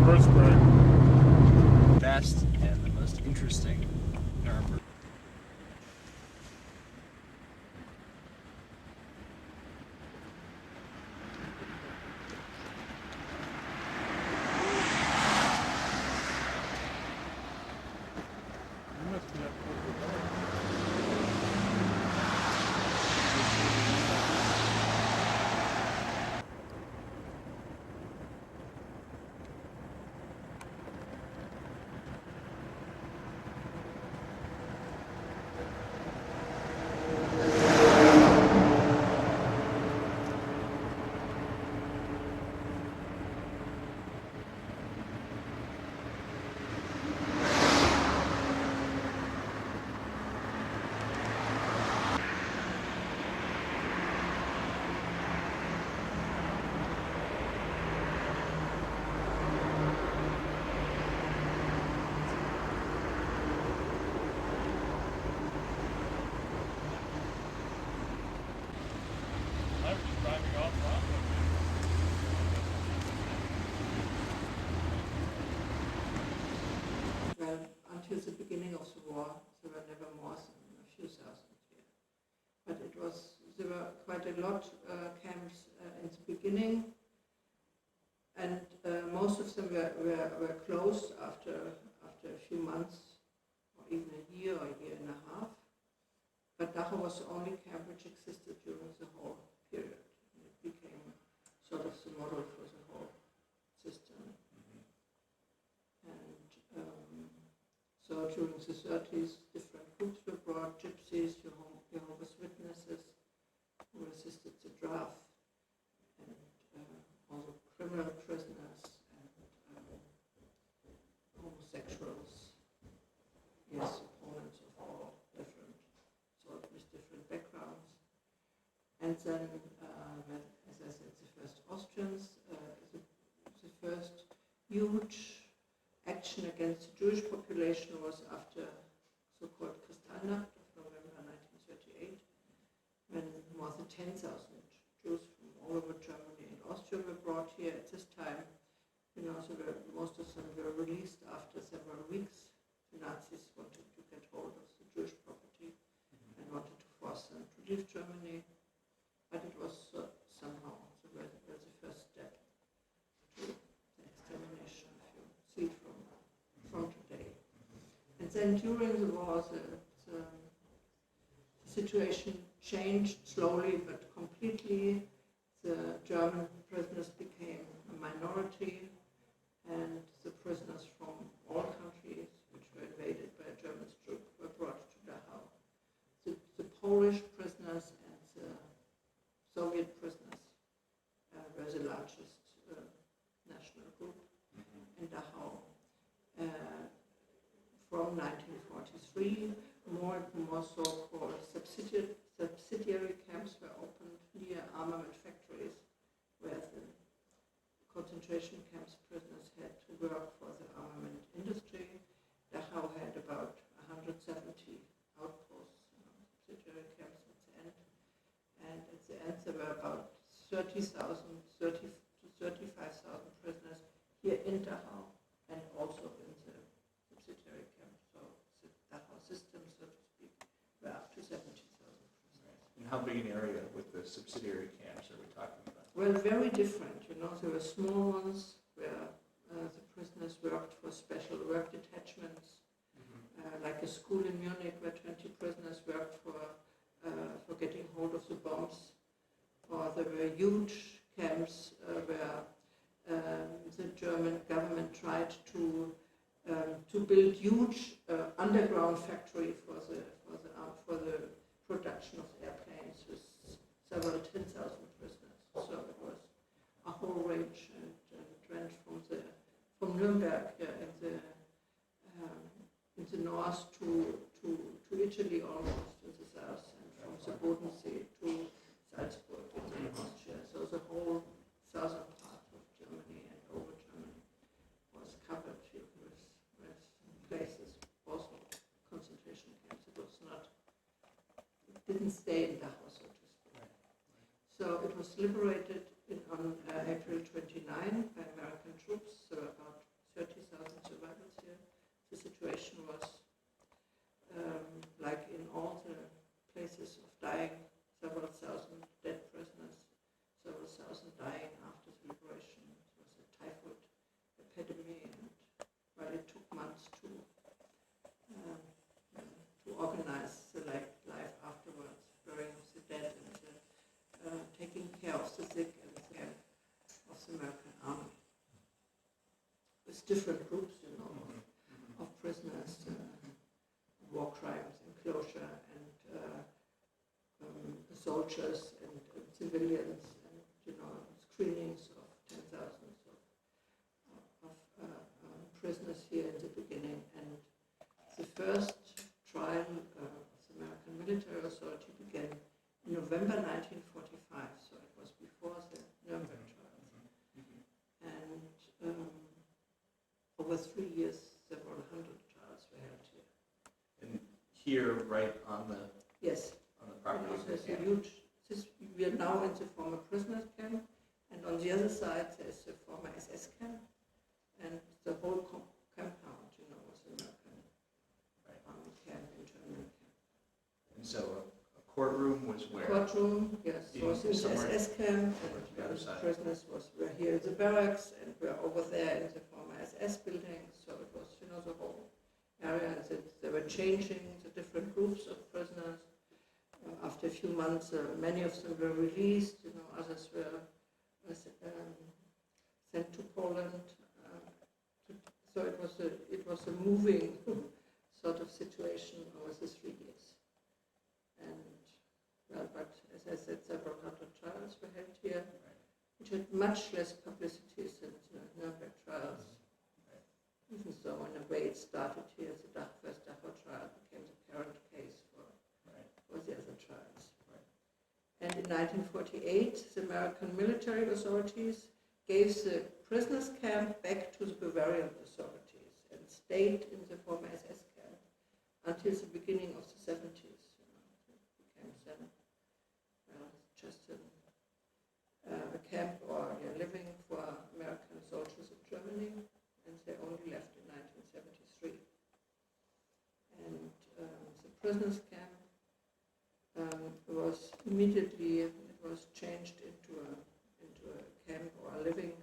Würzburg. Best and the most interesting Nuremberg. Well, until the beginning of the war, there were never more than a few thousand here. But there were quite a lot camps in the beginning, and most of them were closed after a few months, or even a year or a year and a half. But Dachau was the only camp which existed during the whole period. And it became sort of the model for the whole system. So during the 30s, different groups were brought: gypsies, Jehovah's Witnesses, who resisted the draft, and also criminal prisoners and homosexuals. Yes, opponents of all different sorts with different backgrounds. And then, as I said, the first Austrians, the first huge action against the Jewish population was after so-called Kristallnacht of November 1938, when more than 10,000 Jews from all over Germany and Austria were brought here. At this time, most of them were released after several weeks. The Nazis wanted to get hold of the Jewish property and wanted to force them to leave Germany, but it was somehow the first step to the extermination, if you see it from today. And then during the war, the situation changed slowly but completely. The German prisoners became a minority, and the prisoners from all countries which were invaded by a German troop were brought to Dachau. The Polish prisoners and the Soviet prisoners were the largest national group in Dachau. From 1943, more and more so-called subsidiary camps were opened near armament factories, where the concentration camps prisoners had to work for the armament industry. Dachau had about 170 outposts, subsidiary camps at the end. And at the end there were about 30 to 35,000 prisoners here in Dachau and also in the subsidiary camps. So the Dachau system, so to speak, were up to 70,000 prisoners. And how big an area with the subsidiary camps are we talking about? Well, very different. There were small ones where the prisoners worked for special work detachments, like a school in Munich where 20 prisoners worked for getting hold of the bombs. Or there were huge camps where the German government tried to build huge underground factory for the production of airplanes with several 10,000 prisoners. So it was a whole range, and it went from Nuremberg in the north to Italy almost in the south, and from the Bodensee to Salzburg in Austria. So the whole southern part of Germany and over Germany was covered with places, also concentration camps. It didn't stay in Dachau, so to speak. Right. So it was liberated on April 29 by American troops. There were about different groups, of prisoners, war crimes, enclosure, and soldiers and civilians, and screenings of 10,000 of prisoners here in the beginning. And the first trial of the American military authority began in November 1945, so it was before the Nuremberg trials. And over 3 years, several hundred trials were held here. And here, right on the Yes. on the property of the There's a camp. huge. We are now in the former prisoners camp, and on the other side there's the former SS camp, and the whole compound, was American army camp, internal camp. And so a courtroom was where? Courtroom, yes, was in the somewhere SS camp, somewhere to the other side. prisoners were here in the barracks, and we're over there in the former SS building. So it was, the whole area, and they were changing the different groups of prisoners. After a few months, many of them were released. Others were sent to Poland. So it was a moving sort of situation over the 3 years. And but as I said, several hundred trials were held here, which had much less publicity than the Nuremberg trials. Even so, in a way, it started here. The first Dachau trial became the parent case for the other trials. And in 1948, the American military authorities gave the prisoners' camp back to the Bavarian authorities and stayed in the former SS camp until the beginning of the 70s. It became then just a camp or living for American soldiers in Germany, and they only left in 1973. And the prisoners' camp was immediately changed into a camp or a living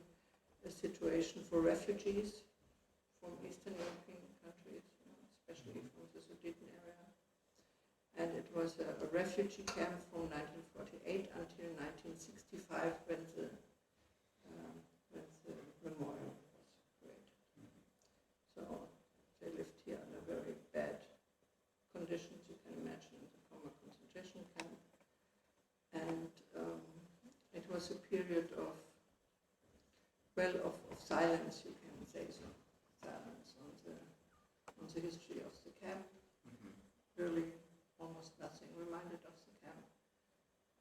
situation for refugees from Eastern European countries, especially from the Sudeten area. And it was a refugee camp from 1948 until 1965 when the memorial was created. So they lived here under very bad conditions, you can imagine, in the former concentration camp. And it was a period of silence, you can say so. Silence on the history of the camp. Really, almost nothing reminded of the camp.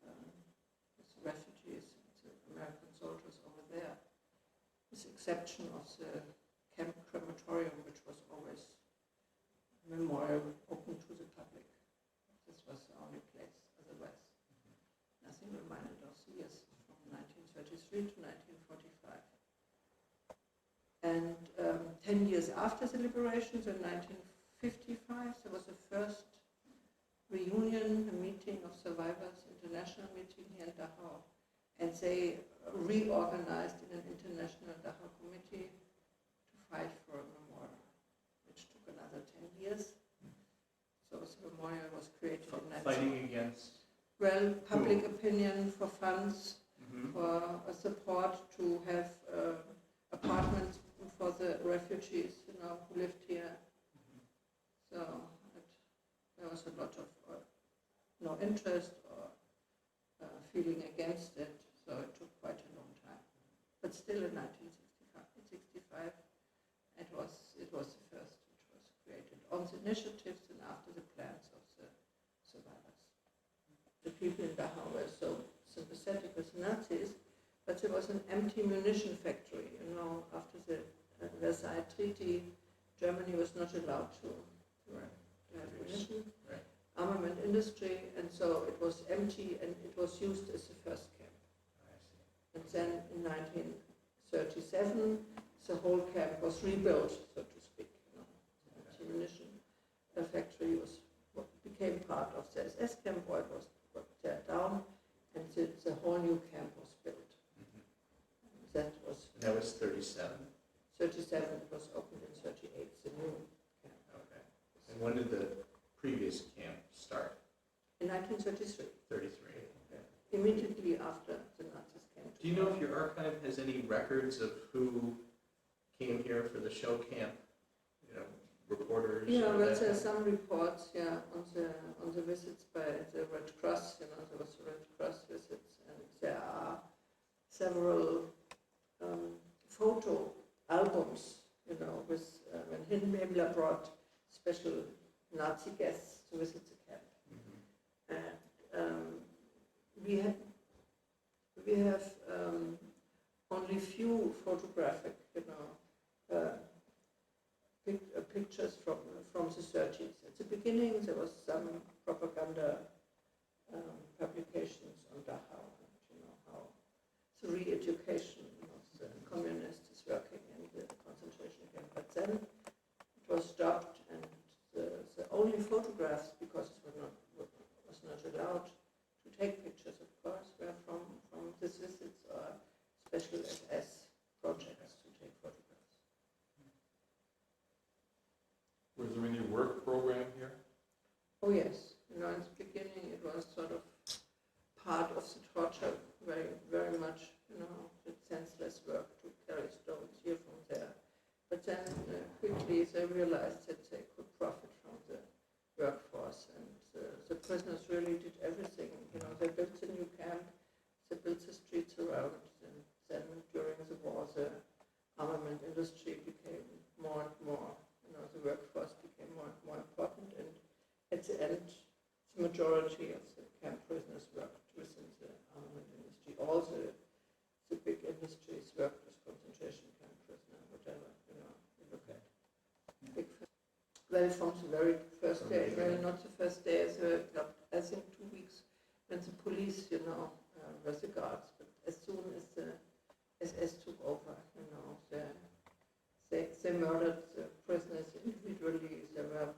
The refugees, the American soldiers over there, with the exception of the camp crematorium, which was always a memorial open to the public. This was the only place, otherwise nothing reminded of the years from 1933 to 1945. And 10 years after the liberation, so in 1955, there was the first reunion, a meeting of survivors, international meeting here in Dachau. And they reorganized in an international Dachau committee to fight for a memorial, which took another 10 years. So the memorial was created in 19... Fighting against? Well, public opinion, for funds, for support to have apartments for the refugees, who lived here. So there was a lot of no interest or feeling against it. So it took quite a long time. But still in 1965, it was the first which was created on the initiatives and after the plans of the survivors. The people in Dachau were so sympathetic with the Nazis, but there was an empty munition factory. After the Versailles Treaty, Germany was not allowed to have munition, armament industry, and so it was empty and it was used as the first camp. And then in 1937, the whole camp was rebuilt, so to speak. The munition factory became part of the SS camp, or it was teared down, and the whole new camp was built. That was 37. 37. It was opened in 38. The new camp. Okay. And when did the previous camp start? In 1933. 33. Yeah. Immediately after the Nazis came to Do you know if your archive has any records of who came here for the show camp, reporters. Yeah, well, there's some reports, on the visits by the Red Cross, there was the Red Cross visits, and there are several photo albums, with when Hindenburg brought special Nazi guests to visit the camp. And we have only few photographic, pictures from the 30s. At the beginning, there was some propaganda publications on Dachau, and how the re-education of the communists is working in the concentration camp. But then it was stopped, and the only photographs, because it was not allowed to take pictures, of course, were from these visits or special SS projects to take photographs. Was there any work program here? Oh yes, in the beginning it was sort of part of the torture, very, very much, the senseless work to carry stones here from there. But then quickly they realized that they could profit from the workforce, and the prisoners really did everything. They built a new camp, they built the streets around, and then during the war the armament industry became more and more, the workforce became more and more important, and at the end the majority of the camp prisoners worked within the armament industry. All the big industries worked with concentration camp prisoners, whatever, you look at. Well, from the very first day, well, not the first day, I think 2 weeks when the police, were the guards, but as soon as the SS took over, they murdered the prisoners individually. There were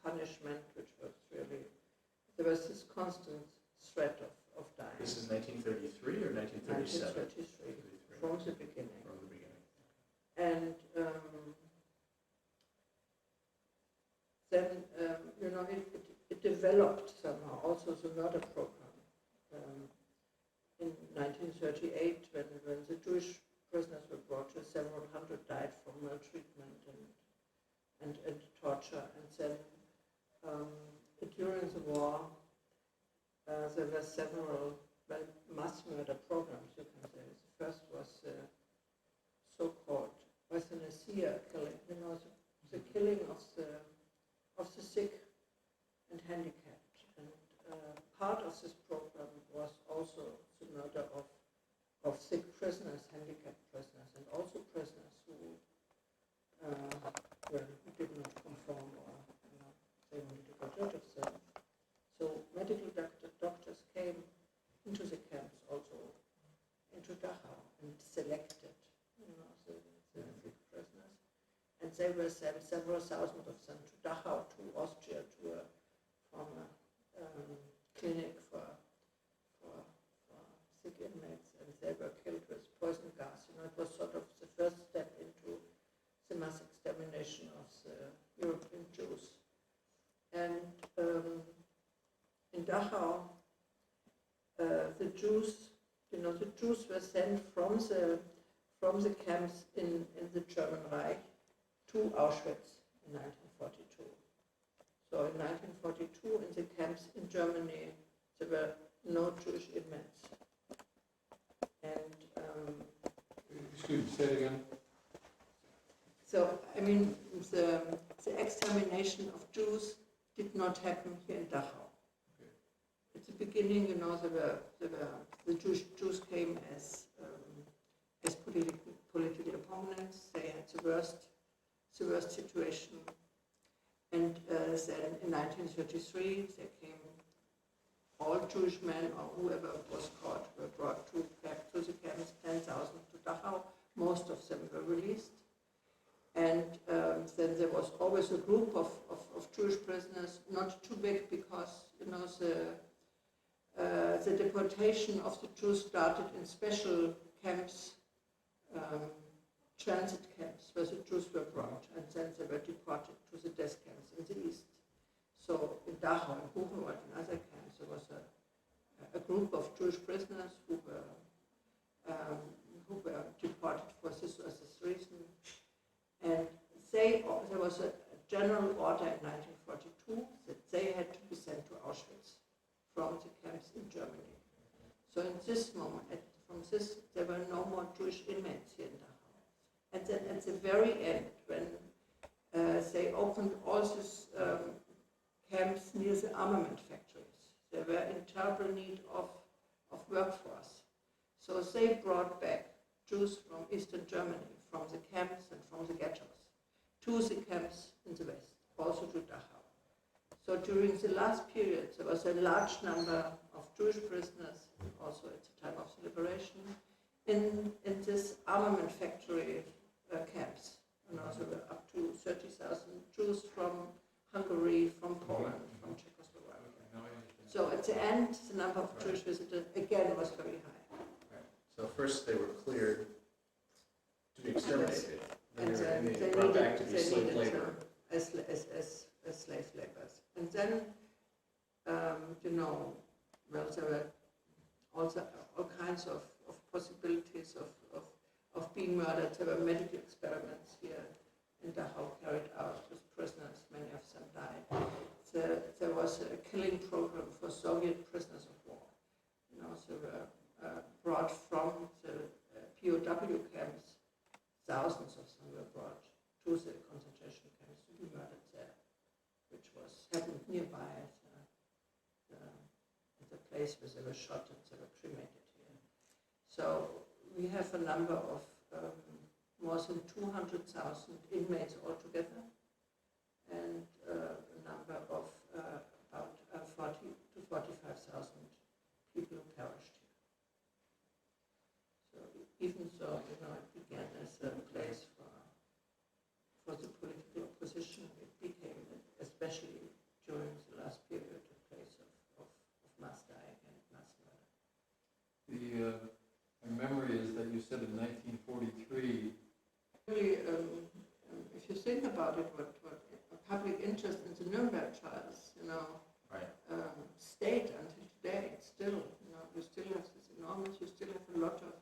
punishment, which was really, there was this constant threat of dying. This is 1933 or 1937? 1933, from the beginning. From the beginning. And then, it developed somehow, also the murder program. In 1938, when the Jewish prisoners were brought to, several hundred died from maltreatment and torture. And then during the war, there were several mass murder programs, you can say. The first was so-called euthanasia killing, the killing of the sick and handicapped. And part of this program was also the murder of sick prisoners, handicapped prisoners, and also prisoners who did not conform, or they wanted to get rid of them. So medical doctors came into the camps, also into Dachau, and selected the sick prisoners. And they were sent, several thousand of them, to Dachau, to Austria, to a former clinic for sick inmates, and they were killed with poison gas. It was sort of the first step into the mass extermination of the European Jews. And in Dachau, the Jews were sent from the camps in the German Reich to Auschwitz in 1942. So in 1942, in the camps in Germany, there were no Jewish inmates. And Excuse me, say it again. so, the extermination of Jews did not happen here in Dachau. Okay. At the beginning, the Jews came as political opponents. They had the worst situation. And then in 1933, they came, all Jewish men or whoever was caught were brought back to the camps, 10,000 to Dachau. Most of them were released. And then there was always a group of Jewish prisoners, not too big, because the deportation of the Jews started in special camps, transit camps, where the Jews were brought, and then they were deported to the death camps in the east. So in Dachau, in Buchenwald, and other camps, there was a group of Jewish prisoners who were deported for this or this reason. was a general order in 1942 that they had to be sent to Auschwitz from the camps in Germany. So in this moment, there were no more Jewish inmates here in Dachau. And then at the very end, when they opened all these camps near the armament factories, they were in terrible need of workforce. So they brought back Jews from Eastern Germany, from the camps and from the ghettos, to the camps in the West, also to Dachau. So during the last period, there was a large number of Jewish prisoners, also at the time of the liberation, in this armament factory camps. And also there were up to 30,000 Jews from Hungary, from Poland, from Czechoslovakia. So at the end, the number of Jewish visitors again was very high. Right. So first they were cleared to be exterminated, And then then they were brought back to be slave needed labor. as slave laborers. And then, well, there were also all kinds of possibilities of being murdered. There were medical experiments here in Dachau carried out with prisoners. Many of them died. There was a killing program for Soviet prisoners of war. They were brought from the POW camps. Thousands of them were brought to the concentration camps to be murdered there, which happened nearby at the place where they were shot and they were cremated here. So we have a number of more than 200,000 inmates altogether, and a number of about 40 to 45,000 people who perished here. So even though it began as a place for the political opposition, it became, especially during the last period, a place of mass dying and mass murder. My memory is that you said in 1943. Really, if you think about it, what public interest in the Nuremberg trials, Right. stayed until today. It's still, you still have this enormous, you still have a lot of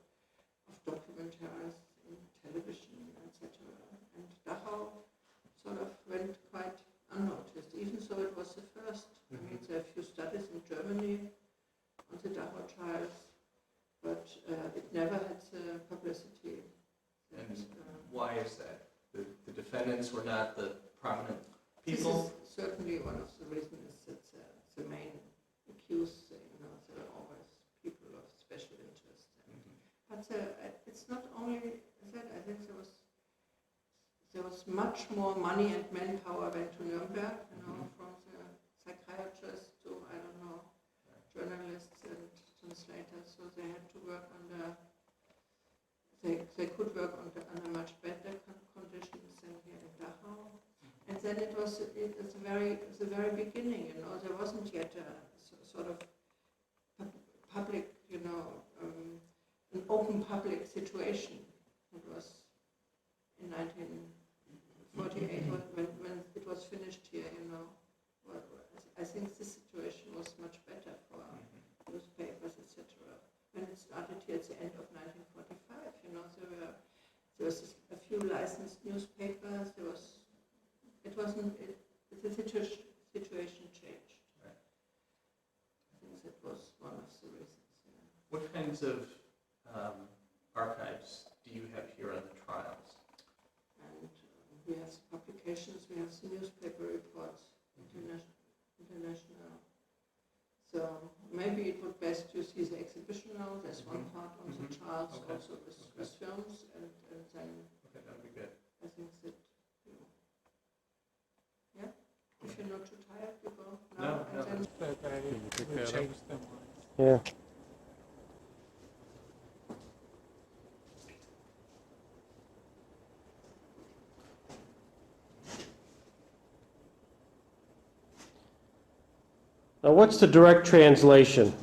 documentaries in television, etc. And Dachau sort of went quite unnoticed, even though it was the first. I mean, there are a few studies in Germany on the Dachau trials, but it never had the publicity. And why is that? The defendants were not the prominent people? This is certainly one of the reasons that the main accused, there are always people of special interest. But it's not only that. I think there was much more money and manpower went to Nuremberg, from the psychiatrists to, journalists and translators. So they had to work under, they could work under much better conditions than here in Dachau. And then it was the very beginning, there wasn't yet a sort of public, an open public situation. It was in 1948 when it was finished here, I think this situation was much better for newspapers, etc. When it started here at the end of 1945, there was a few licensed newspapers. The situation changed. Right. I think that was one of the reasons. What kinds of archives do you have here on the trials? And we have the publications, we have the newspaper reports, international. So maybe it would best to see the exhibition now. There's one part on the trials, also with films, and then Okay, that would be good. I think that if you're not too tired, you go now. No. And then We'll change them. Yeah. Now, what's the direct translation?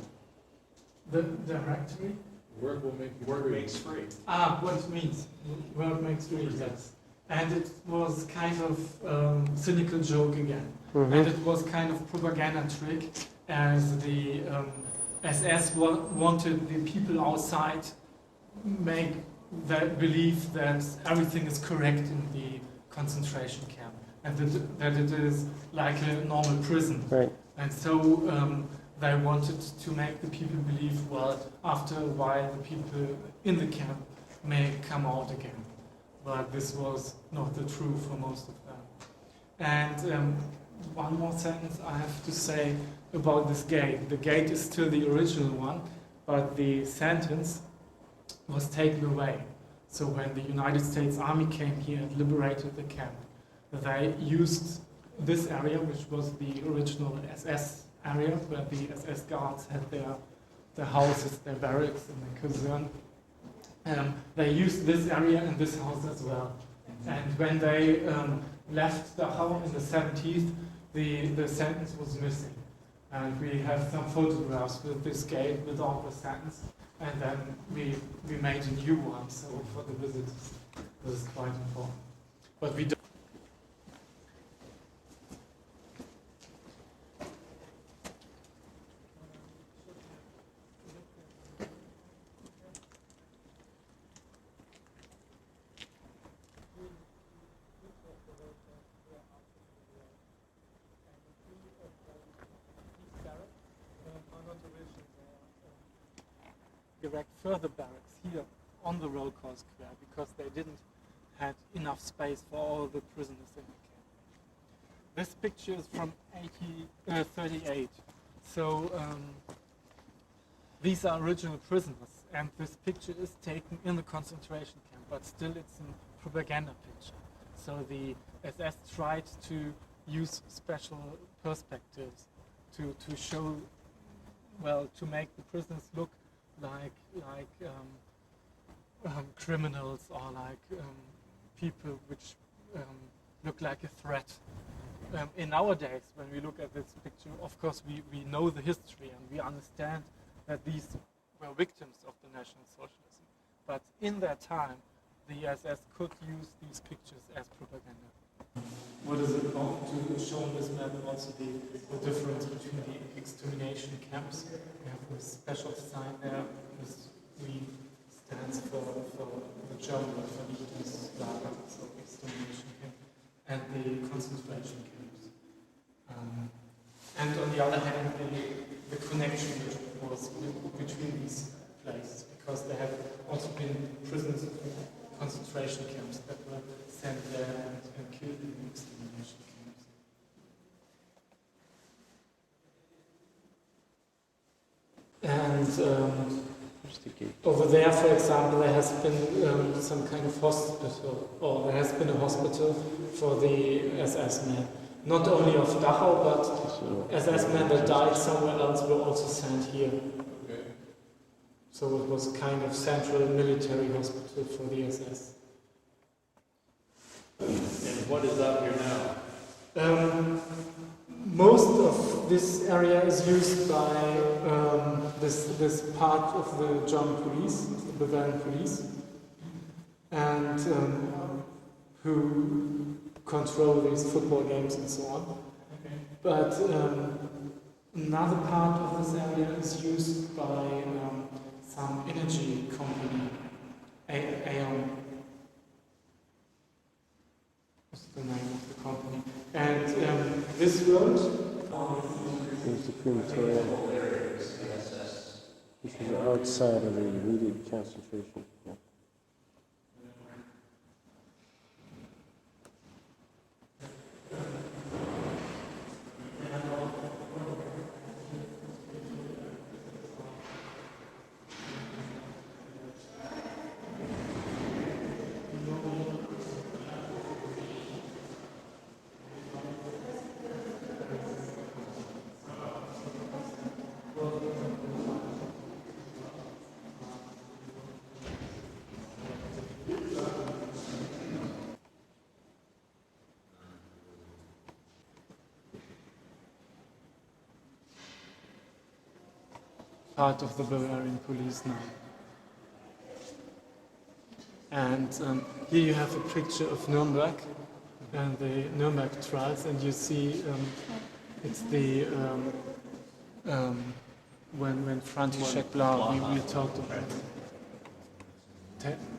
The directory? Work will make you Work free. makes free. What it means. Work makes free, yes. And it was kind of cynical joke again. And it was kind of propaganda trick, as the SS wanted the people outside make that believe that everything is correct in the concentration camp. and that it is like a normal prison. Right. And so they wanted to make the people believe, well, after a while the people in the camp may come out again. But this was not the truth for most of them. And one more sentence I have to say about this gate. The gate is still the original one, but the sentence was taken away. So when the United States Army came here and liberated the camp, they used this area, which was the original SS area, where the SS guards had their houses, their barracks, and their caserne. They used this area and this house as well. And when they left Dachau in the 70s, the sentence was missing. And we have some photographs with this gate without the sentence. And then we made a new one, so for the visitors, this is quite important. But we don't. Direct further barracks here on the roll call square because they didn't have enough space for all the prisoners in the camp. This picture is from 38. So these are original prisoners, and this picture is taken in the concentration camp, but still it's a propaganda picture. So the SS tried to use special perspectives to show, well, to make the prisoners look like criminals or like people which look like a threat. In nowadays, when we look at this picture, of course we know the history and we understand that these were victims of the National Socialism. But in that time, the SS could use these pictures as propaganda. What is it about to show on this map also the difference between the extermination camps? We have a special sign there, this we stands for the German Vernichtungslager, so extermination camp, and the concentration camps. And on the other hand, the connection which was between these places, because there have also been prisoners of concentration camps that were sent there and killed in the extermination camps. And over there, for example, there has been some kind of hospital, or there has been a hospital for the SS men. Not only of Dachau, but SS men that died somewhere else were also sent here. Okay. So it was kind of central military hospital for the SS. And what is out here now? Most of this area is used by this part of the German police, the Bavarian police, and who control these football games and so on. Okay. But another part of this area is used by some energy company, Aeon. What's the name of the company? And this road. Here's the crematorium. This is outside of the immediate concentration camp. Part of the Bavarian police now. And here you have a picture of Nuremberg and the Nuremberg trials, and you see it's the when František Blau, we talked about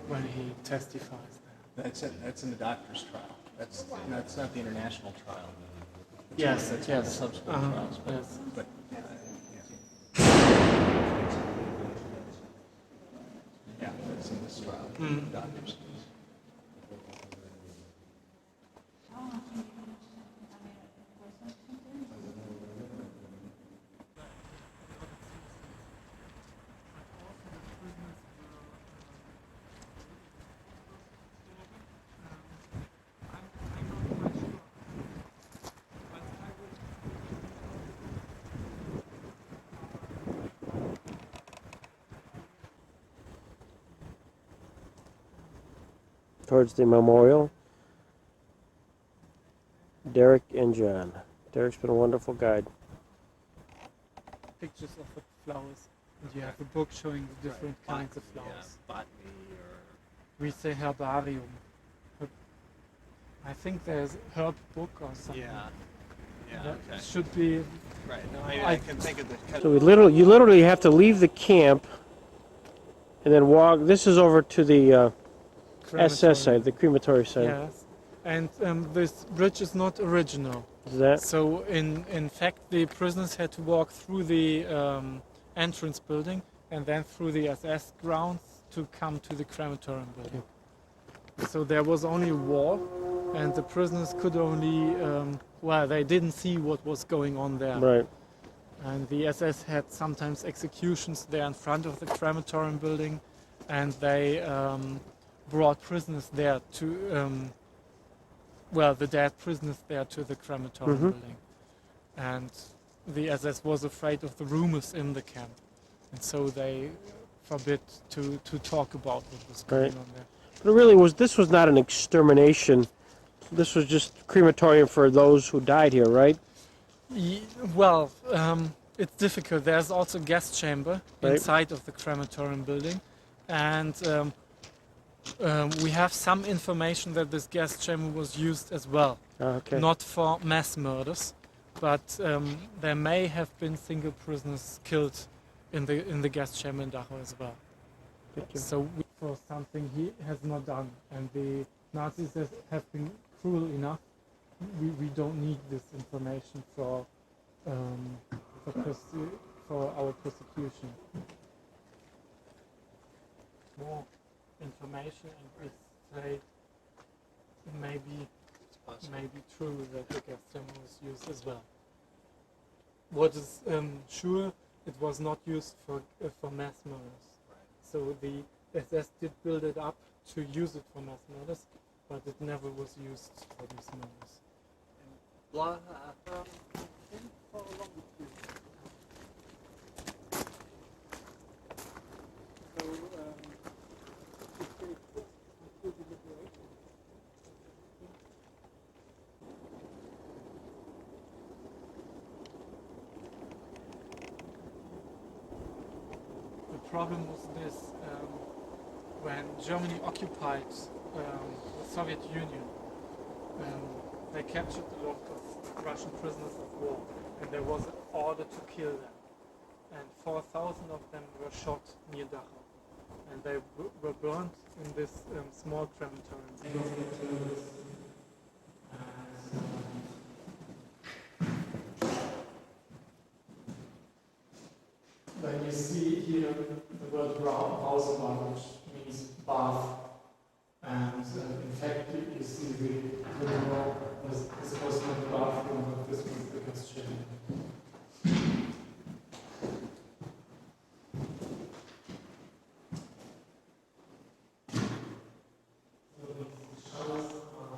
when he testifies there. That's in the doctor's trial. That's not the international trial. Yes, That's yes. the subsequent trials, Yes. but yeah, that's in this trial. Mm. Doctors. Towards the memorial. Derek and John. Derek's been a wonderful guide. Pictures of the flowers. And you have a book showing the different kinds of flowers. Botany or We say herbarium. I think there's herb book or something. That okay. should be. Right. No, I can think of the. So you literally have to leave the camp and then walk. This is over to the SS side, the crematory side. Yes, and this bridge is not original. Is that? So in fact, the prisoners had to walk through the entrance building and then through the SS grounds to come to the crematorium building. So there was only a wall, and the prisoners could only, they didn't see what was going on there. Right. And the SS had sometimes executions there in front of the crematorium building, and they brought prisoners there to, the dead prisoners there to the crematorium building. And the SS was afraid of the rumors in the camp, and so they forbid to talk about what was going on there. But it really this was not an extermination. This was just crematorium for those who died here, right? It's difficult. There's also a gas chamber inside of the crematorium building, and we have some information that this gas chamber was used as well. Okay. Not for mass murders, but there may have been single prisoners killed in the gas chamber in Dachau as well. So for something he has not done, and the Nazis have been cruel enough. We don't need this information for our persecution. More information, and we say it may be true that the gas chamber was used as well. What is sure, it was not used for mass murders. So the SS did build it up to use it for mass murders, but it never was used for these murders. The problem was this, when Germany occupied the Soviet Union, they captured a lot of Russian prisoners of war, and there was an order to kill them. And 4,000 of them were shot near Dachau, and they were burned in this small crematorium. When you see here the word Hausmann, which means bath, and in fact you see the wall, this was not the bathroom, but this was the gas chamber. So the showers are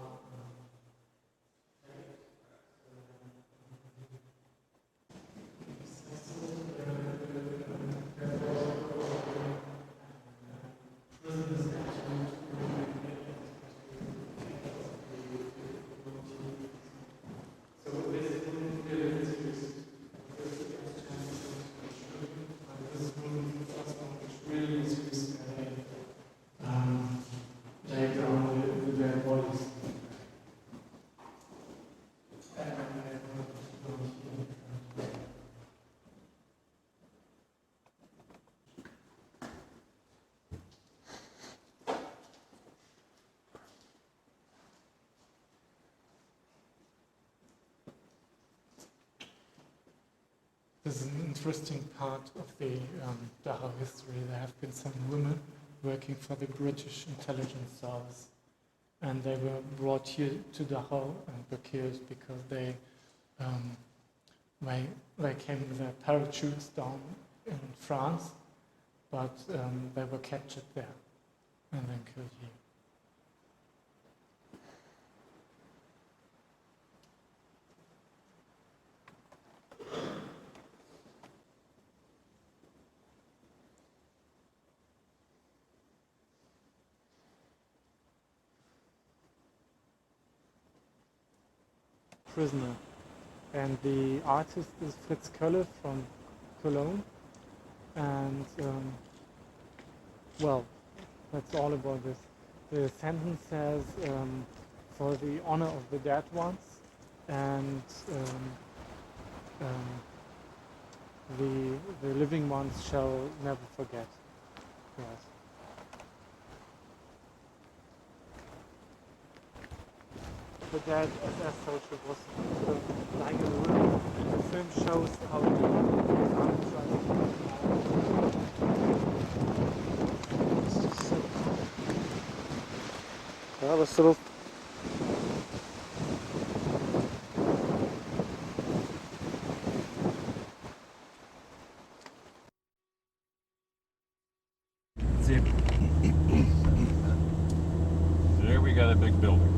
this is an interesting part of the Dachau history. There have been some women working for the British intelligence service, and they were brought here to Dachau and were killed because they came with their parachutes down in France, but they were captured there and then killed here. Prisoner, and the artist is Fritz Kölle from Cologne, and well, that's all about this. The sentence says, for the honor of the dead ones, and the living ones shall never forget. Yes. The dead SS soldier was lying in a room. The film shows how Well, this little There we got a big building.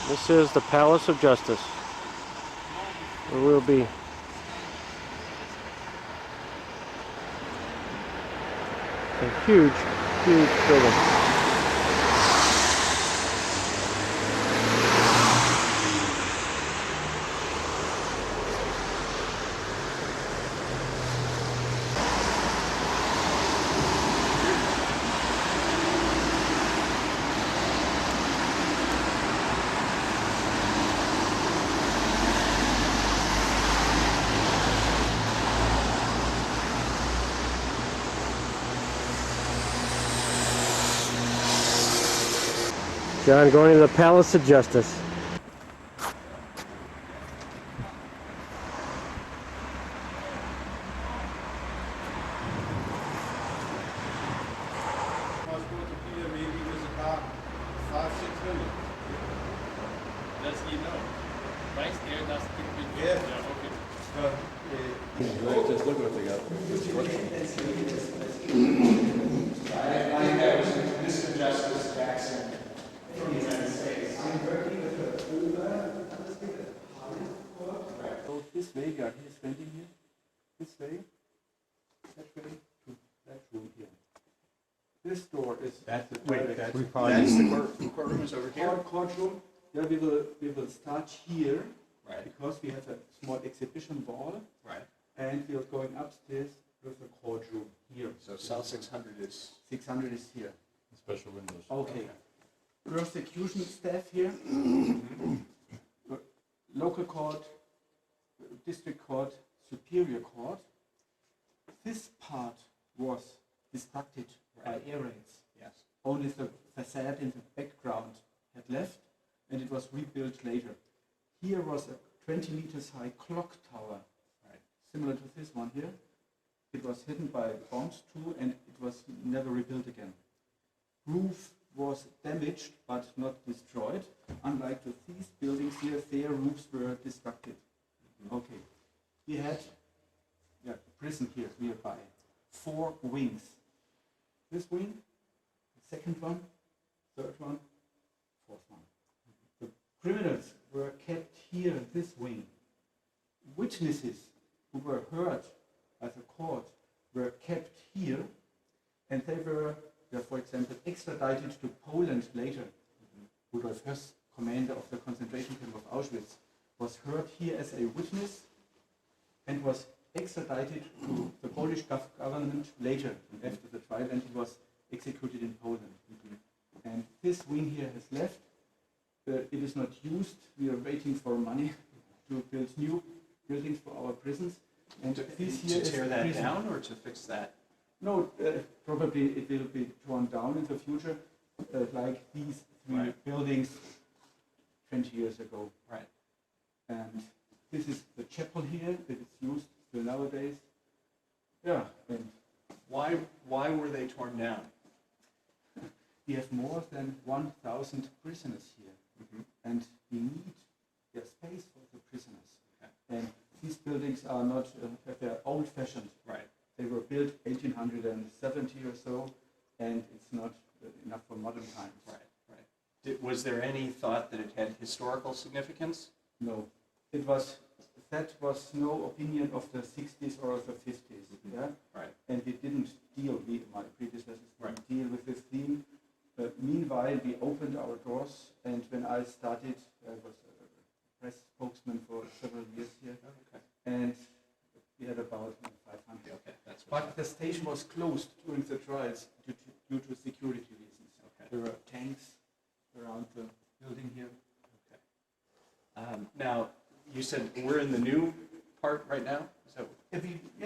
This is the Palace of Justice. It will be. A huge, huge building. John going to the Palace of Justice. Maybe was about 500-600. Does he know? Right there, that's pretty big. Yeah. Okay. Just look what they got for construction. I think that was Mr. Justice Jackson from the United States. So this way, we are here standing here, this way, that way, to that room here. This door is That's the Wait, that's we The courtroom is over here. courtroom. Yeah, we will start here Right, because we have a small exhibition wall, right. and we are going upstairs with the courtroom here. So cell 600 is 600 is here. Special windows. Okay. Prosecution staff here. Local court, district court, superior court. This part was destructed by air raids. yes. Only the facade in the background had left, and it was rebuilt later. Here was a 20 meters high clock tower, Right. similar to this one here. It was hidden by bombs too, and it was never rebuilt again. Roof was damaged but not destroyed. Unlike to these buildings here, their roofs were destructed. Okay. We had prison here nearby. 4 wings. This wing, the second one, third one, fourth one. The criminals were kept here in this wing. Witnesses who were heard by the court were kept here, and they were, for example, extradited to Poland later. Rudolf Höss, commander of the concentration camp of Auschwitz, was heard here as a witness and was extradited to the Polish government later after the trial, and he was executed in Poland. And this wing here has left, It is not used. We are waiting for money to build new buildings for our prisons. And this here To is tear the that prison. down or to fix that? No, probably it will be torn down in the future, like these three Right. buildings 20 years ago. Right. And this is the chapel here that is used still nowadays. Yeah, and Why were they torn down? we have more than 1,000 prisoners here, and we need space for the prisoners. Okay. And these buildings are not, they're old-fashioned. Right. They were built 1870 or so, and it's not enough for modern times. Right. Right. Was there any thought that it had historical significance? No, that was no opinion of the 60s or the 50s. Yeah, Right. and we didn't my predecessors Right. didn't deal with this theme. Meanwhile, we opened our doors, and when I started, I was a press spokesman for several years here, Okay. and we had about 500. Okay. That's what. But the station was closed during the trials due to security reasons. Okay. There were tanks around the building here. Now, you said we're in the new part right now? Is that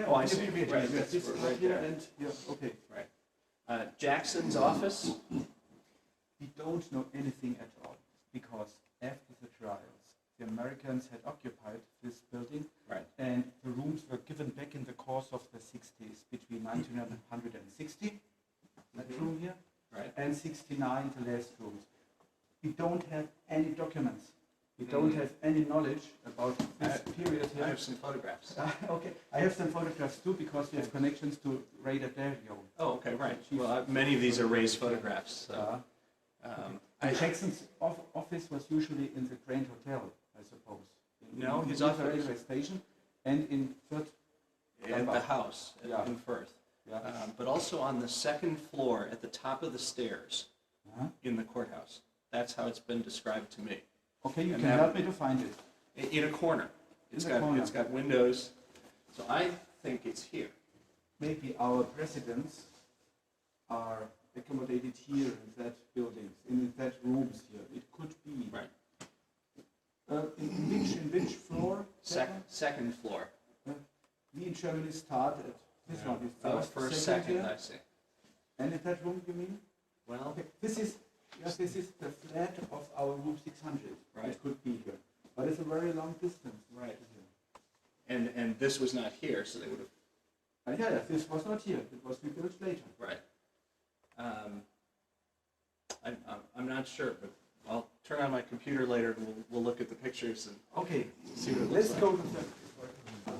Oh, I see. Right, that's This right right here, there. and okay. right? Jackson's office? We don't know anything at all because after the trials, the Americans had occupied this building, Right. and the rooms were given back in the course of the 60s, between 1960, that Mhm. room here, Right. and 69, the last rooms. We don't have any documents. We don't have any knowledge about this period I here. have some photographs. Okay, I have some photographs too because we have connections to Raider Dario. Oh, okay, right. Well, many of these are raised photographs. So, And Jackson's office was usually in the Grand Hotel, I suppose. No, in his the office- railway station and in Fürth. at the house Yeah. in Firth. Yeah. But also on the second floor at the top of the stairs Uh-huh. in the courthouse. That's how it's been described to me. Okay, you And can that- help me to find it. In a corner. It's In a corner. It's got windows. So I think it's here. Maybe our presidents are accommodated here in that building, in that rooms here. It could be. Right. In which floor? Second floor. We in Germany start at this one, the First, second second, here. I see. And in that room, you mean? Well, Okay, this is the flat of our room 600. Right. It could be here, but it's a very long distance. Right. and this was not here, so they would have. Yeah, this was not here. It was rebuilt later. Right. I'm not sure, but I'll turn on my computer later and we'll look at the pictures and Okay, see what it let's looks go like. to the.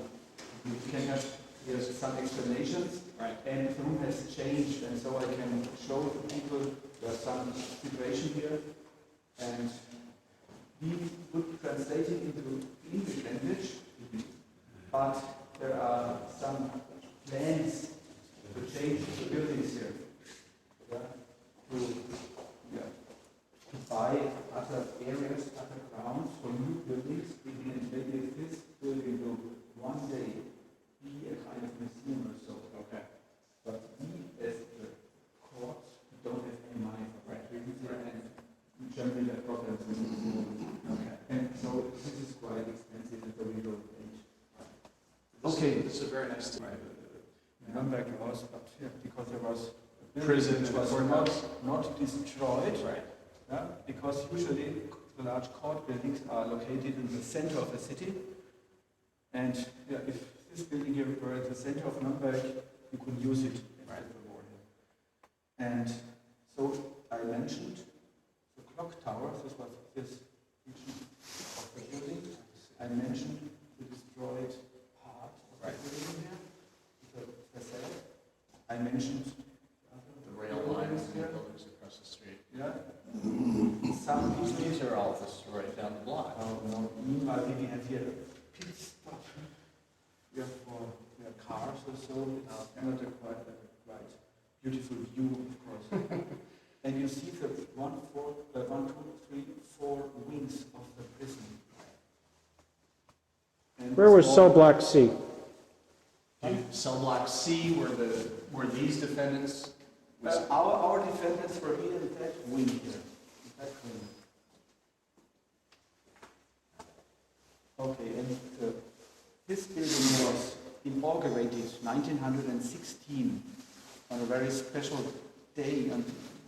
We can have here some explanations, Right. and the room has changed, and so I can show the people there's some situation here, and we would translate it into English language, but there are some plans to change the buildings here. Yeah, to buy other areas, other grounds for new buildings, and maybe this building will one day be a kind of museum or so. Okay. But we, as the court, don't have any money for that. And generally have problems with this movement. Okay. And so this is quite expensive at the legal age. Okay. This is very nice to. Nuremberg was, but because there was a Prison which and was courthouse. not destroyed. Right. Because usually the large court buildings are located in the center of the city. And if this building here were at the center of Nuremberg, you could use it after the war. And so I mentioned the clock tower. This was this region of the building. I mentioned the destroyed part of the building here, the facade. I mentioned The rail lines and the buildings across the street. yeah. Some These are all destroyed down the block. meanwhile, we have here a pit stop for cars or so. It's not a quite beautiful view, of course. And you see the 1, 2, 3, 4 wings of the prison. And Where was small- cell block C? Cell block C, were these defendants? Our defendants were here in that wing here. In that wing. Okay, and this building was inaugurated 1916 on a very special day on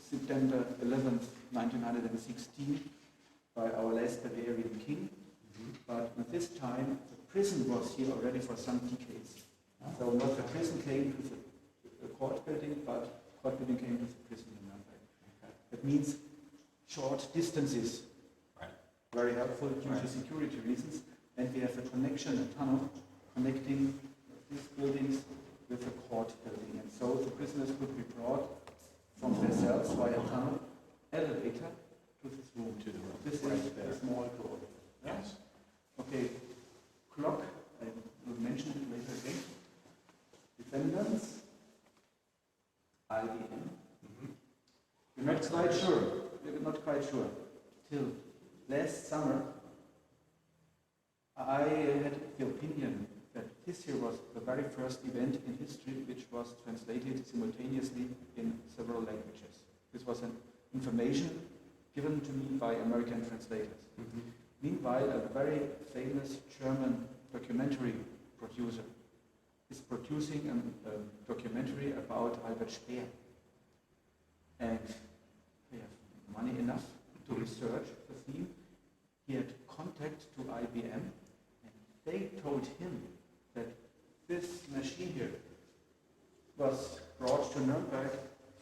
September 11th, 1916 by our last Bavarian king. But at this time, the prison was here already for some decades. So not the prison came to the court building, but court building came to the prison in Nuremberg. That means short distances. Right. Very helpful due to security reasons. And we have a connection, a tunnel, connecting these buildings with the court building. And so the prisoners could be brought from their cells via tunnel, elevator, to this room. This is a small door. Yes. Okay, clock, I will mention it later again. Defendants, IBM. We're not quite sure. Till last summer, I had the opinion that this year was the very first event in history which was translated simultaneously in several languages. This was an information given to me by American translators. Meanwhile, a very famous German documentary producer is producing a documentary about Albert Speer. And they have money enough to research the theme. He had contact to IBM, and they told him that this machine here was brought to Nuremberg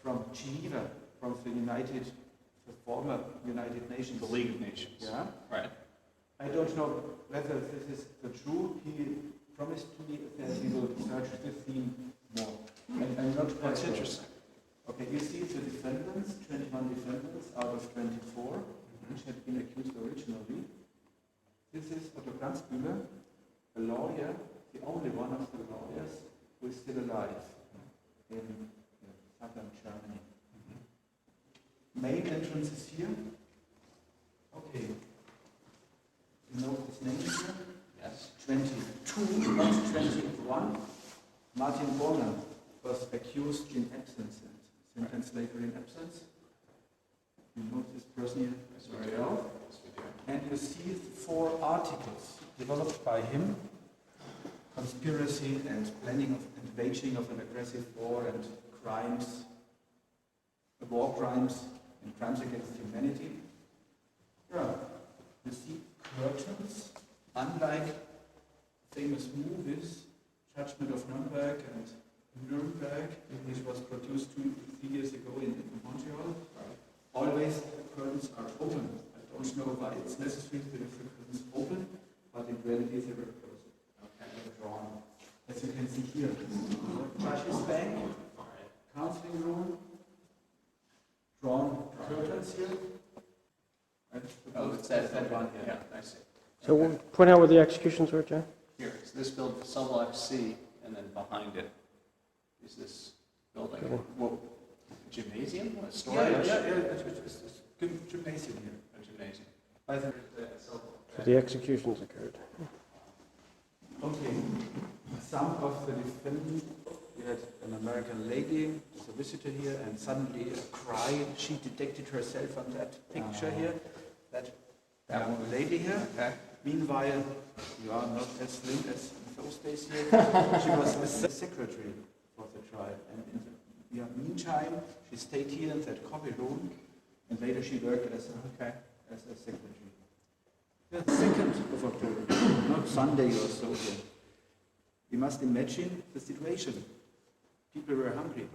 from Geneva, from the former United Nations. The League of Nations. Yeah. Right. I don't know whether this is the true. He promised to me that he will search the theme more. I'm not quite That's sure. interesting. Okay, you see the defendants, 21 defendants out of 24, which had been accused originally. This is Otto Glanzbühler, a lawyer, the only one of the lawyers who is still alive in southern Germany. Main entrance is here. Okay. You know his name here? Yes. 22, not 21. Martin Borner was accused in absence and sentenced later in absence. You know this person here very well. And you see 4 articles developed by him: conspiracy and planning of and waging of an aggressive war and crimes, war crimes and crimes against humanity. Yeah. You see curtains, unlike famous movies, Judgment of Nuremberg and Nuremberg, which was produced 2-3 years ago in Montreal. Always the curtains are open. I don't know why it's necessary to have the curtains open, but in reality they were closed. Okay. They were drawn. As you can see here, Judge's Bank, counseling room, drawn curtains here. Oh, it's that one. Yeah, I see. So we'll point out where the executions were, John? Here, so this building, cell block C, and then behind it is this building. Cool. Well, gymnasium? What, storage? It's gymnasium here. A gymnasium. So the executions occurred. Okay. Some of the defendants, we had an American lady, a visitor here, and suddenly a cry. She detected herself on that picture here. That young lady here. Okay. Meanwhile, you are not as slim as in those days here. She was the secretary for the trial. And in the meantime, she stayed here in that coffee room, and later she worked as a secretary. The 2nd of October, not Sunday or so here. You must imagine the situation. People were hungry.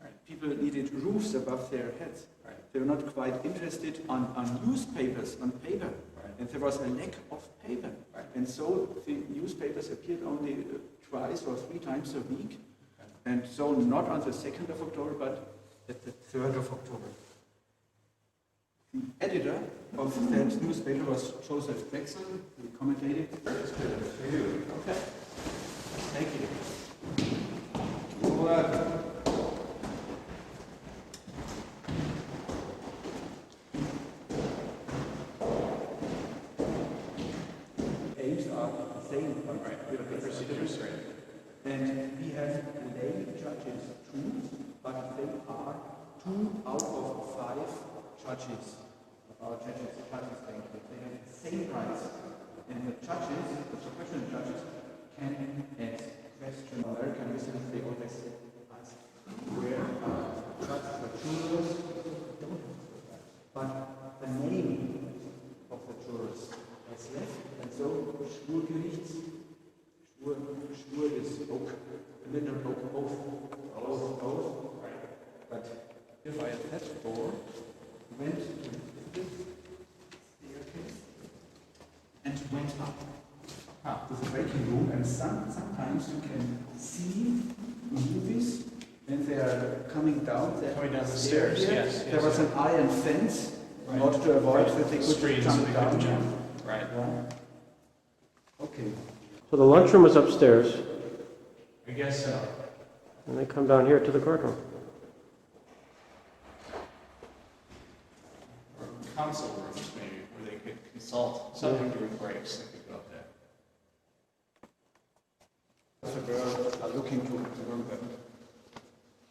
Right. People needed roofs above their heads. Right. They were not quite interested on newspapers, on paper. Right. And there was a lack of paper. Right. And so the newspapers appeared only twice or 3 times a week. Okay. And so not on the 2nd of October, but at the 3rd of October. The editor of that newspaper was Joseph Drexel, who commentated. Okay. Thank you. Aims are the same, and we have lay judges too, but they are 2 out of 5 judges. Our judges, they have the same rights And the judges, the professional judges, can ask questions. American listeners, they always ask, where are judges or jurors? But the name of the jurors has left, and so Schwurgerichts, Schwur is oak, a little oath. But if I at that door went to this staircase and went up to the waiting room, and sometimes you can see movies when they are coming down the stairs, yes. There was an iron fence in order to avoid that they could jump down. Right. Okay. So the lunchroom is upstairs, I guess so. and they come down here to the courtroom. Or council rooms, maybe, where they could consult something during breaks. They could go up there. The girls are looking to Nuremberg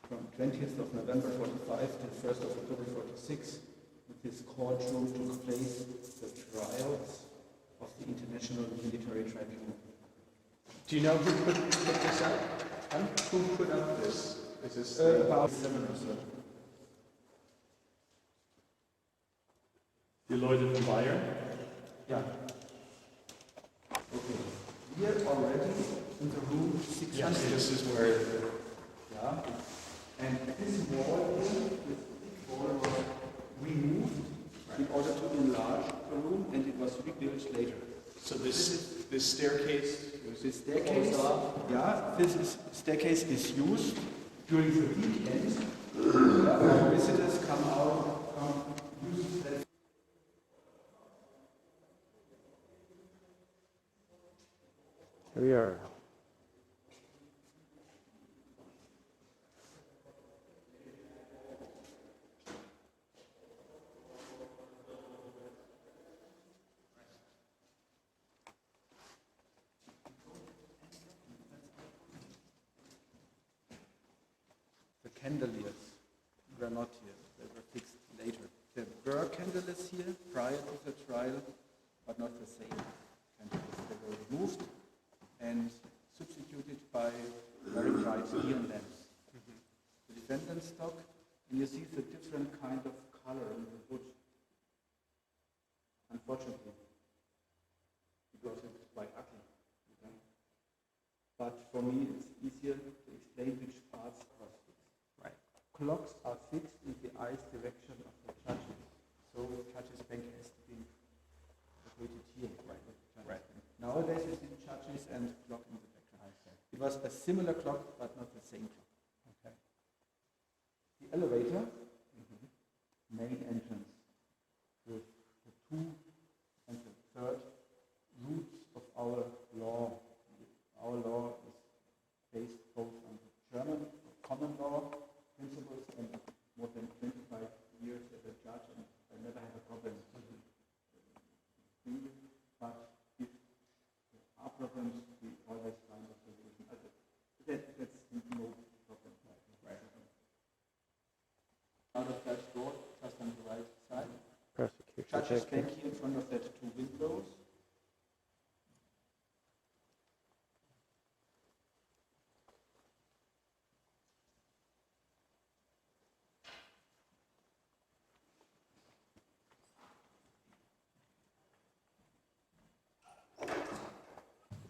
from 20th of November 45 to 1st of October 46. With this courtroom took place the trials of the International Military Tribunal. Do you know who put this up? Who put up this? Is this About 7 or so. Die Leute von Bayern? Yeah. Okay. Here already in the room 600. Yes, this is where. Yeah. And this wall here, this big wall was removed in order to enlarge the room, and it was rebuilt later. So this staircase. This staircase, this staircase is used during the weekend. When visitors come out, use that. Here we are. The candeliers were not here, they were fixed later. There were candeliers here prior to the trial, but not the same candeliers. They were removed and substituted by very bright neon lamps. The defendant's stock, and you see the different kind of color in the wood. Unfortunately, because it's quite ugly. Okay? But for me, it's easier to explain which parts are fixed. Right. Clocks are fixed in the eyes direction of the judges. So the judge's bank has to be located here. Right. Nowadays you see judges and clock in the background. It was a similar clock, but not the same clock. Okay. The elevator, main entrance, with the 2 and the 3rd roots of our law. Our law is based both on the German common law principles and more than 25 years as a judge, and I never had a problem with it. But if there are problems, we always find a solution. That's no problem. Right. Out of that door, just on the right side. Prosecution. Judge's check. bank here in front of that 2 windows.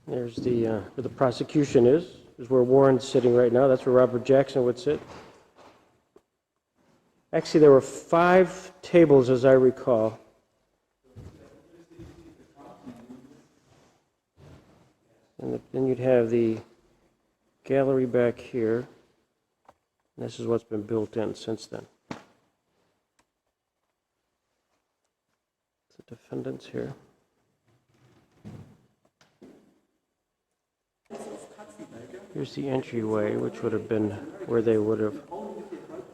There's where the prosecution is where Warren's sitting right now. That's where Robert Jackson would sit. Actually, there were 5 tables, as I recall. And then you'd have the gallery back here. And this is what's been built in since then. The defendants here. Here's the entryway, which would have been where they would have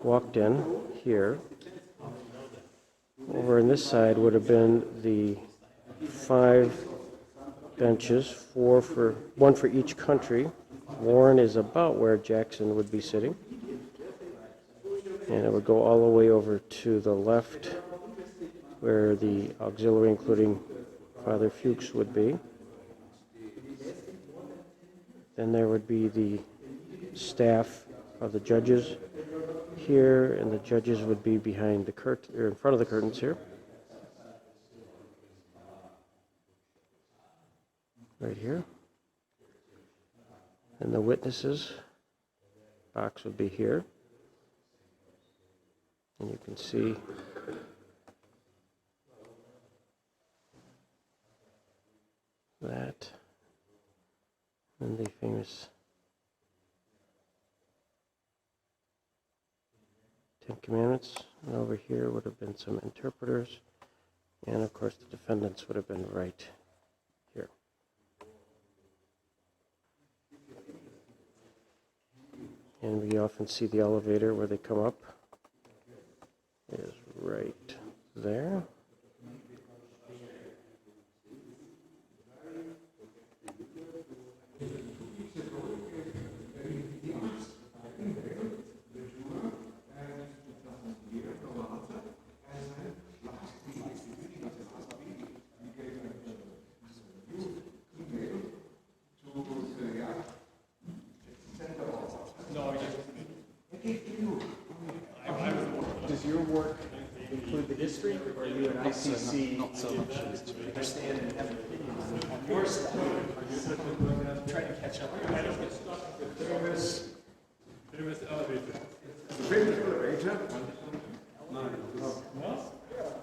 walked in here. Over on this side would have been the 5 benches, 1 for each country. Warren is about where Jackson would be sitting. And it would go all the way over to the left where the auxiliary, including Father Fuchs, would be. Then there would be the staff of the judges here, and the judges would be behind the curtain, or in front of the curtains here. Right here. And the witnesses box would be here. And you can see that, and the famous Ten Commandments. And over here would have been some interpreters, and of course the defendants would have been right here. And we often see the elevator where they come up is right there. Does your work include the history, or are you an ICC? Not so much. Understand and have opinions on your stuff. Try to catch up. Famous elevator. Famous elevator?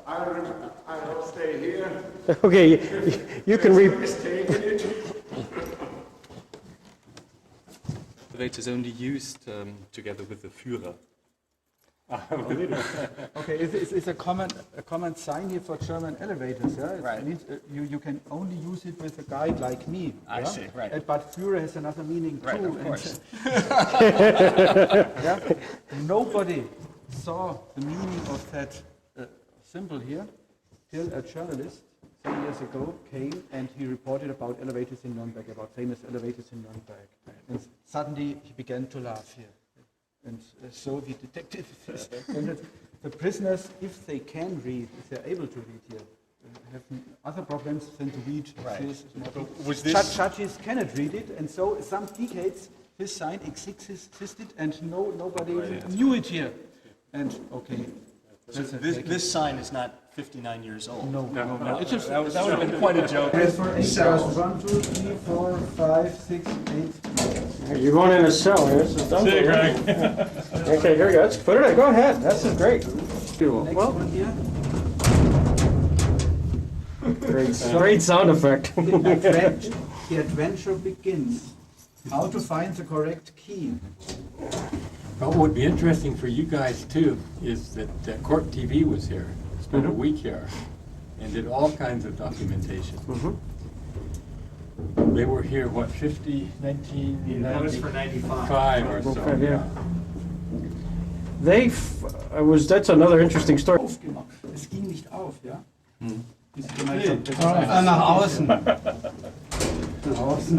I'll stay here. Okay, you can read. Elevators only used together with the Führer. Okay, it's a common sign here for German elevators, yeah? Right. It means you can only use it with a guide like me. I yeah? see, right. But Führer has another meaning too. Right, of and- course. yeah? Nobody saw the meaning of that symbol here till a journalist some years ago came and he reported about elevators in Nuremberg, about famous elevators in Nuremberg. And suddenly he began to laugh here. And so the detective is, and the prisoners, if they can read, if they're able to read here, have other problems than to read Right. this. Was this Judges cannot read it, and so some decades this sign existed, and nobody knew it here. And okay, that's a take. This sign is not 59 years old. No. It's just That would have been quite a joke. as for 8 hours. 1, 2, 3, 4, 5, 6, 8. You're going in a cell here. This is done. See you, Greg. Okay, here we go. Let's put it in. Go ahead. This is great. Next Well, one here. great sound effect. The adventure begins. How to find the correct key. Well, what would be interesting for you guys too is that Court TV was here, spent a week here, and did all kinds of documentation. They were here, what, 1995 That was for 95. or so. Okay, yeah. That's another interesting story. Aufgemacht. Es ging nicht auf, ja? Nach außen.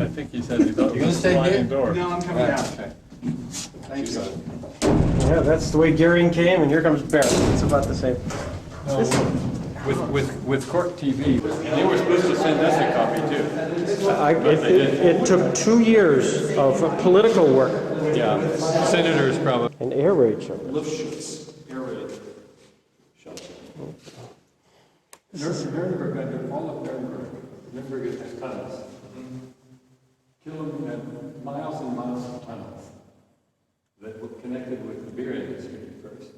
I think he said he thought it was a sliding door. No, I'm coming out. Okay. Thank you. Yeah, that's the way Gehring came, and here comes Barrett. It's about the same. With Court TV, they were supposed to send us a copy too. It took 2 years of political work Yeah, senators probably. and air raid shelters. Luftschutz, air raid shelter. Nuremberg, all of Nuremberg. Nuremberg has tunnels. Miles and miles of tunnels that were connected with the beer industry at first.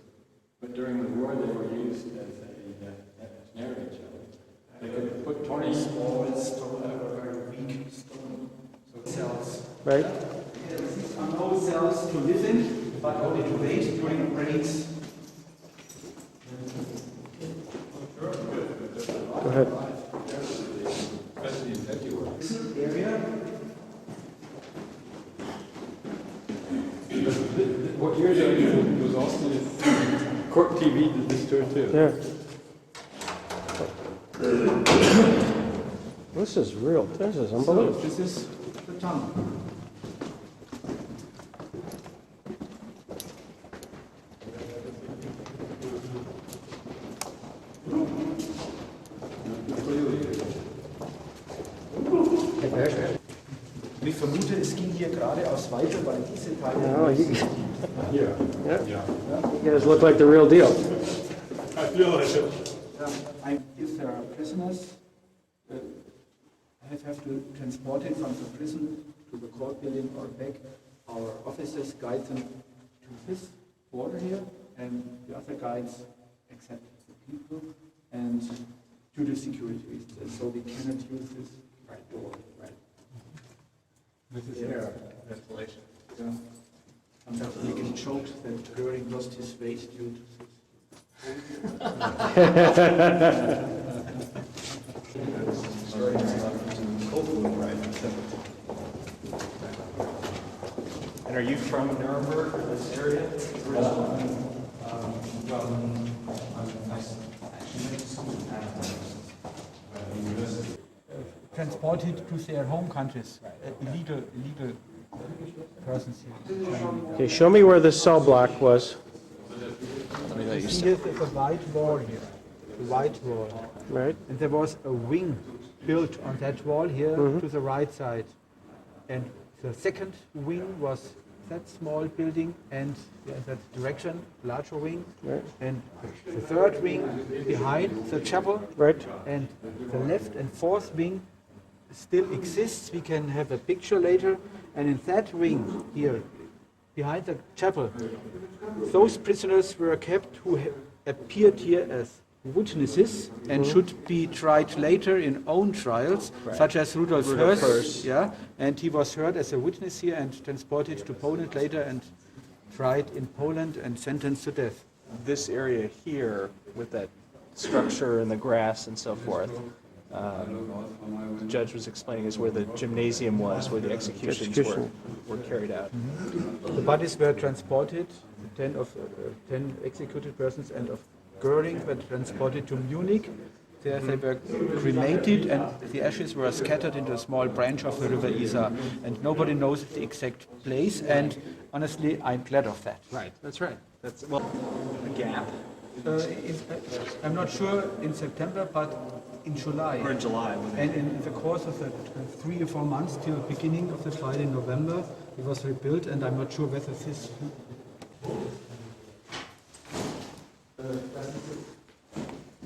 But during the war, they were used as an air raid shelter. They could put 20 Cells. Right? These are no cells to live in, but only to wait during breaks. Go ahead. Area. What you're doing was also Court TV did this tour too. Yeah. This is real. This is unbelievable. This is the tunnel. vermute, es ging hier geradeaus weiter, weil diese Teile... Oh, you, Yeah. yeah. Yeah. You guys look like the real deal. I feel like it. If there are prisoners, have to transport it from the prison to the court building or back. Our officers guide them to this border here, and the other guides accept the people and do the security reasons. So we cannot use this door. Right. This is air ventilation. Yeah. Sometimes we can joke that Goering lost his weight due to this. And are you from Nuremberg or this area? Transported to their home countries, illegal persons here. Okay, show me where the cell block was. Here's a white wall here, a white wall. Right. And there was a wing built on that wall here to the right side. And the second wing was that small building and in that direction, larger wing. Right. And the third wing behind the chapel. Right. And the left and fourth wing still exists. We can have a picture later. And in that wing here, behind the chapel, those prisoners were kept who appeared here as witnesses and should be tried later in own trials, such as Rudolf Höss. Yeah, and he was heard as a witness here and transported to Poland later and tried in Poland and sentenced to death. This area here with that structure and the grass and so forth, the judge was explaining is where the gymnasium was, where the executions were carried out. The bodies were transported, 10 executed persons and of Goering were transported to Munich. There they were cremated and the ashes were scattered into a small branch of the river Isar. And nobody knows the exact place, and honestly, I'm glad of that. Right, that's right. That's, well, a gap. I'm not sure in September, but in July. Or in July. And in the course of the 3 or 4 months till the beginning of the trial in November, it was rebuilt, and I'm not sure whether this...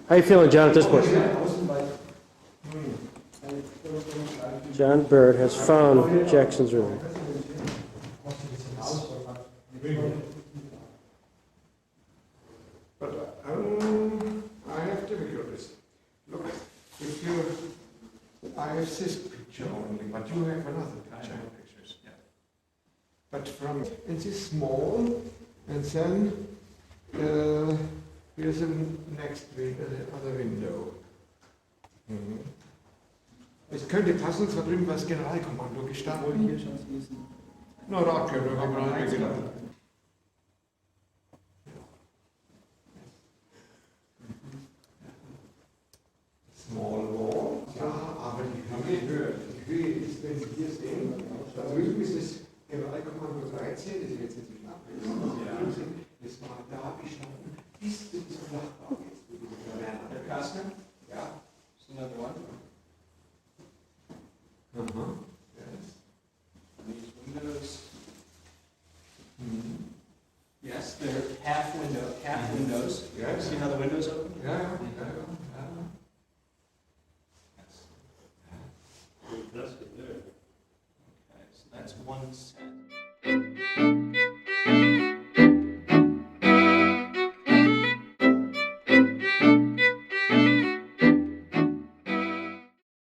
How you feeling, John, at this point? John Bird has found Jackson's room. But I have difficulties. Look, if you, I have this picture only, but you have another picture. Pictures, yeah. But from, and this small, and then here's the next other window. Es könnte passen, zwar drüben war das Generalkommando gestanden. Na, da können wir mal reingelassen. Small wall, ja, aber die Höhe ist, wenn Sie hier sehen, da drüben ist das Generalkommando 13, das ist jetzt die Flachbildung. Das war da gestanden, bis zu diesem Flachbau jetzt. Der Kasten? Ja. Just another one. Yes. These windows. Yes, they're half windows. Yes. See how the windows open? Yeah.